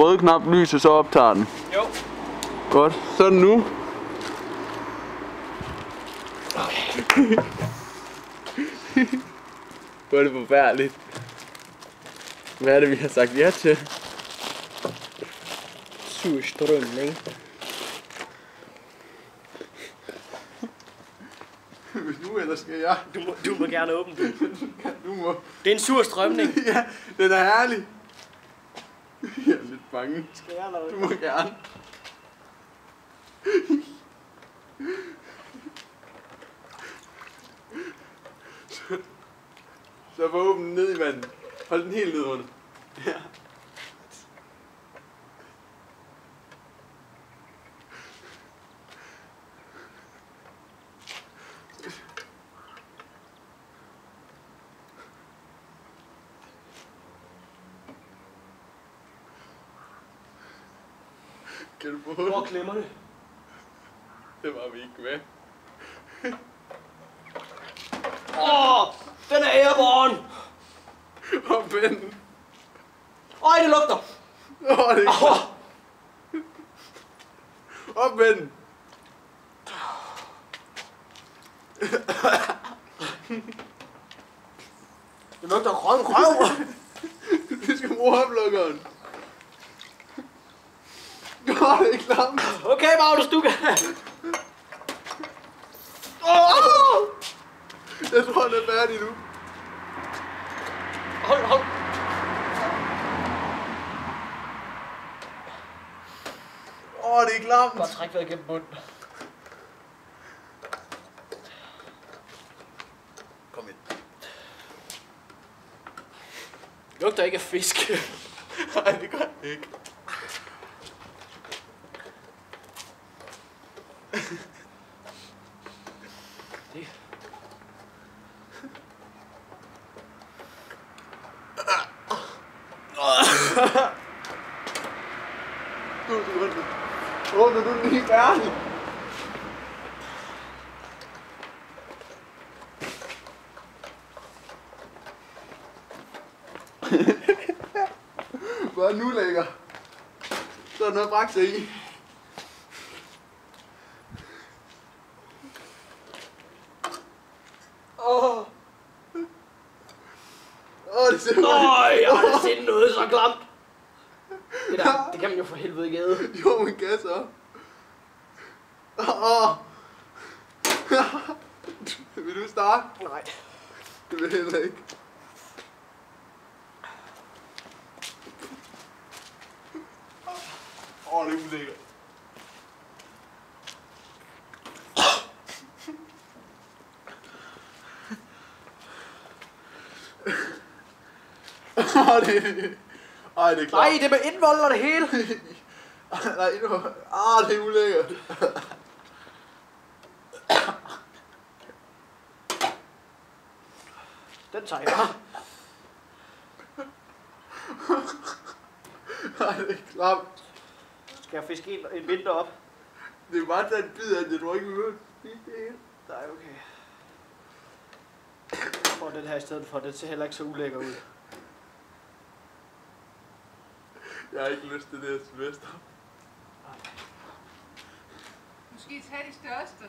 Røde knap lyser, så optager den. Jo. Godt. Sådan nu. Okay. Hvor er det forfærdeligt. Hvad er det, vi har sagt ja til? Surstrømning. Hvis du eller skal jeg? Du må gerne åbne den. Du må. Det er en sur strømning. Ja, den er herlig. Jeg er lidt bange. Skal jeg eller Du må gerne. Så få åbnen ned i vandet. Hold den helt ned under. Ja. Kan du få Hvor klemmer det? Det var vi ikke med. Den er airborne! Op med den. Øj, det lugter! Det er ikke Op med den. Det lugter røv. Du skal bruge oplukkeren. Det er klamt. Okay, Magnus, du kan... Jeg tror, den er færdig nu. Hold. Det er klamt. Godt træk vejret gennem munden. Kom ind. Lugter ikke af fisk. Nej, det gør det ikke. Det. Åbner du den lige færdig? Hvor er nu lækker? Så er der noget brakse i. Det ser ud. Jeg har aldrig set noget så klamt. Det kan man jo for helvede ikke æde. Jo, men gas op. Vil du starte? Nej. Det vil jeg heller ikke. Det er ulækkert. Det er klart. Nej, det er med indvold og det hele. Nej, det er ulækkert. Den tager jeg. Det er klart. Skal jeg fiske en vinter op? Det er bare at tage en bid af det, du ikke vil spise det hele. Nej, okay. Jeg får den her i stedet for, det ser heller ikke så ulækker ud. Jeg har ikke lyst til det her semester. Måske tage de største.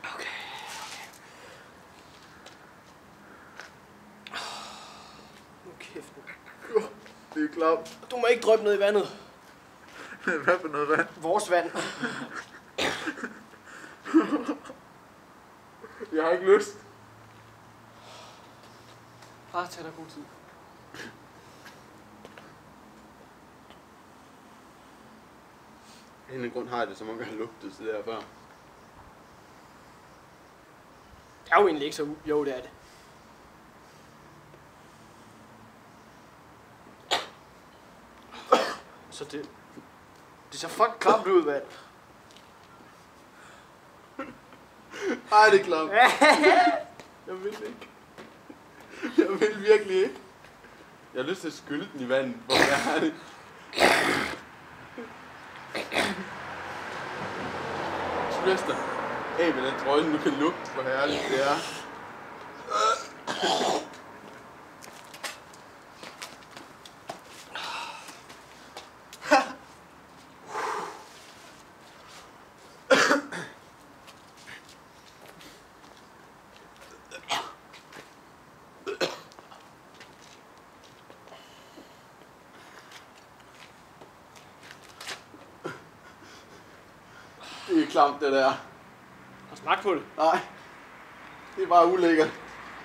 Okay. Nu kæft nu. Det er klart. Du må ikke drøbe ned i vandet. Hvad for noget vand? Vores vand. Jeg har ikke lyst. Bare tag dig god tid. Af en grund har jeg det, som om jeg har lugtet til det her før. Det er jo egentlig ikke så jo, det er det. Så det ser fucking klamt ud, mand. Ej, det er klamt. Jeg vil ikke. Jeg vil virkelig ikke. Jeg har lyst til at skylle den i vandet, hvor jeg er det. Sylvester, af med den trøje, du kan lugte, hvor herligt det er. klamt, det der. Har smagt på det? Nej. Det er bare ulækkert.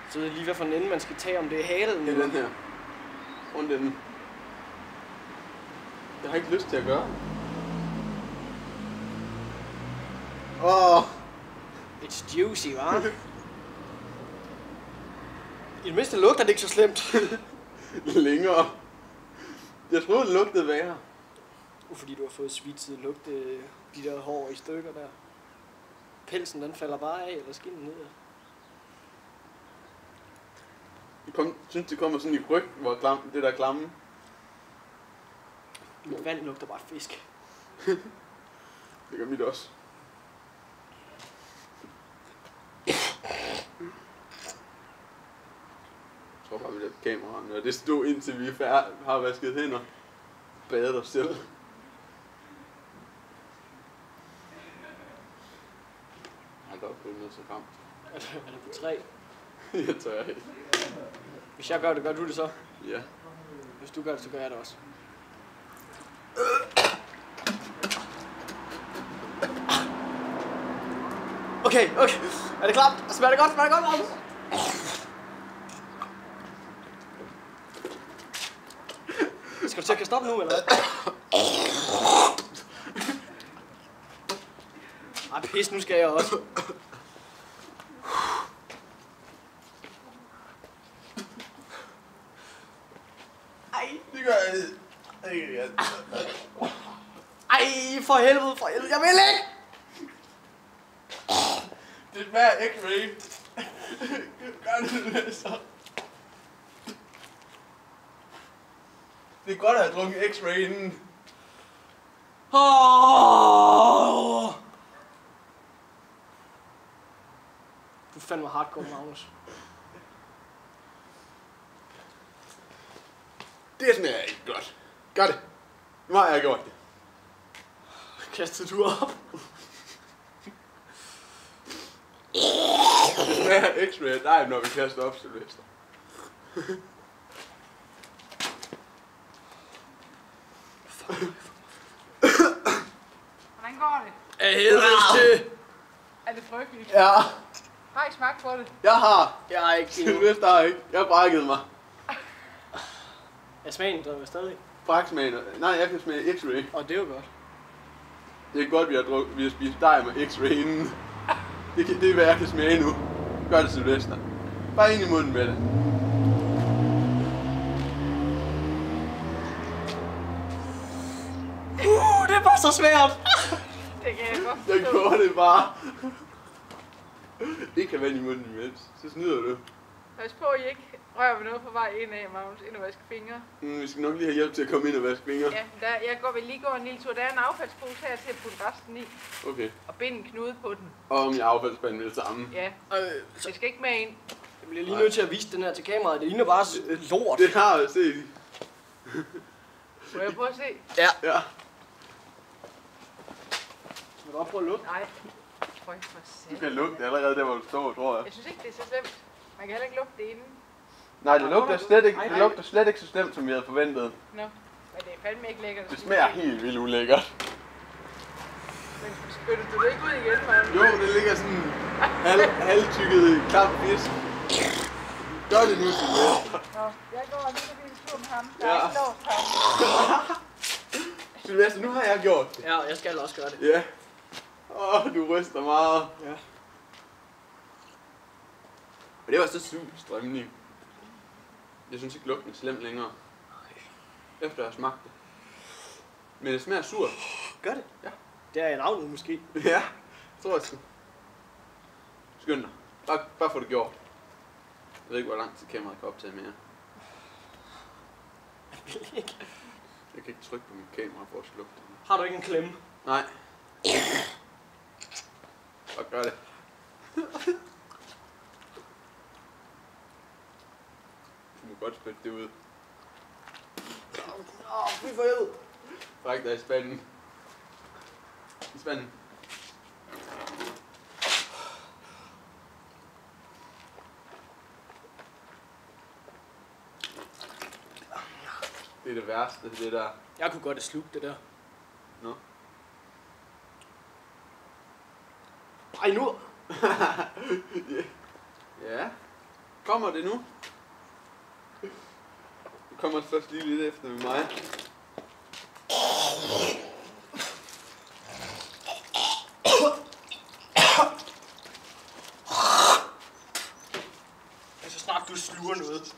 Så ved jeg lige, hvad for en ende man skal tage, om det er halen. Det er den her. Rundt den. Jeg har ikke lyst til at gøre. It's juicy, hva'? I det mindste lugter det ikke så slemt. Længere. Jeg troede, det lugtede værre. Fordi du har fået svitset lugte de der hår i stykker der. Pelsen den falder bare af, eller skinnet ned. Jeg synes, det kommer sådan i ryg, hvor det der klamme. Mit vand lugter bare fisk. Det gør mit også. Jeg tror bare, vi lader kameraet, når det stod indtil vi har vasket hænder. Badet os selv. Hold op, det er noget så ramt. Er det på 3? Jeg tør ikke. Hvis jeg gør det, gør du det så? Ja. Hvis du gør det, så gør jeg det også. Okay. Er det klart? Smager det godt? Magnus? Skal du til at kaste op nu, eller hvad? Ej, pis, nu skal jeg også. Ej, det gør jeg ikke. Ej, for helvede. Jeg vil ikke! Det smager X-ray. Gør det så. Det er godt at have drukket X-ray inden. Du er fandme hardcore, Magnus. Det smager ikke godt. Gør det. Nu har jeg gjort det. Kastede du op? Det smager X-ray af dig, når vi kaster op, Sylvester. Hvordan går det? Af helvedes til! Er det frygteligt? Ja, Har I smagt på det? jeg har. Jeg er ikke endnu. Sylvester har ikke. Jeg brækkede mig. Er smagen der stadig? Bræksmagen. Nej, jeg kan smage X-ray. Og det er jo godt. Det er godt, vi har spist dej med X-ray inden. Det er, hvad jeg kan smage nu. Gør det, Sylvester. Bare ind i munden med det. Det er bare så svært! Det kan jeg godt Jeg forstå. gjorde det bare. Det kan vand i munden imens. Så snyder du. Pas på, at I ikke rører ved noget på vej ind af, Magnus, ind og vaske fingre. Vi skal nok lige have hjælp til at komme ind og vaske fingre. Ja, jeg vil lige gå en lille tur. Der er en affaldspose her til at putte resten i. Okay. Og binde en knude på den. Og om jeg affaldsspanden med det samme. Ja, det skal ikke med ind. Jeg bliver lige nødt til at vise den her til kameraet. Det ligner bare lort. Det har jeg set. Må jeg prøve at se? Ja. Ja. Vil du godt prøve at lukke? Nej. Frygt for Du sat. kan lugte det allerede der, hvor du står, tror jeg. Jeg synes ikke, det er så slemt. Man kan heller ikke lugte det inden. Nej, det lugter slet ikke så slemt, som vi havde forventet. Nå, men det er fandme ikke lækkert. Det smager helt vildt ulækkert. Men spytter du det ikke ud igen, Magnus? Jo, det ligger sådan halvtykket klam fisk. Gør det nu, Sylvester. Nå, jeg går lige forbi en tur med ham. Der Ja. er ikke låst ham. Sylvester, nu har jeg gjort det. Ja, jeg skal også gøre det. Ja. Du ryster meget. Ja. Og det var så sur strømning. Jeg synes ikke lugten er slem længere. Efter jeg har smagt det. Men det smager surt. Gør det? Ja. Det er en avl måske. Ja, tror jeg sgu. Skynd dig. Bare få det gjort. Jeg ved ikke, hvor lang tid kameraet kan optage mere. Jeg kan ikke trykke på mit kamera for at slukke det. Har du ikke en klemme? Nej. Bare gør det. Du må godt spytte det ud. Fy for helvede. Bræk dig i spanden. I spanden. Det er det værste, det der. Jeg kunne godt have slugt det der. Nå. Ej, nu! Ja. Kommer det nu? Det kommer først lige lidt efter med mig. Så snart du sluger noget.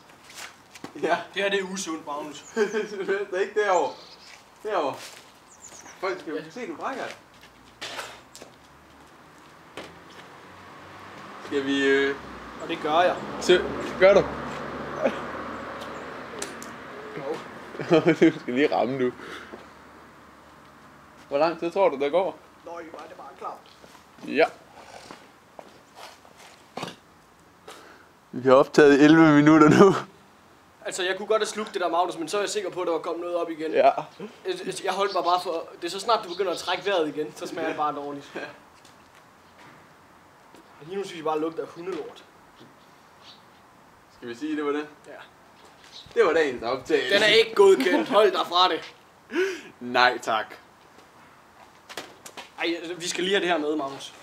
Ja. Det her det er usundt, Magnus. Det er ikke derovre. Derovre. Folk skal jo se, du brækker det. Skal vi... Og det gør jeg. Gør du? Du skal lige ramme, du. Hvor lang tid tror du, der går? Nøj, var det bare klart. Ja. Vi har optaget 11 minutter nu. Altså, jeg kunne godt have slugt det der, Magnus, men så er jeg sikker på, at der var kommet noget op igen. Ja. Jeg holdt mig bare for... Det er så snart, du begynder at trække vejret igen, så smager det bare dårligt. Ja. Lige nu synes jeg bare, lugter af hundelort. Skal vi sige, det var det? Ja. Det var dagens optagelse. Den er ikke godkendt. Hold dig fra det. Nej tak. Ej, vi skal lige have det her med, Magnus.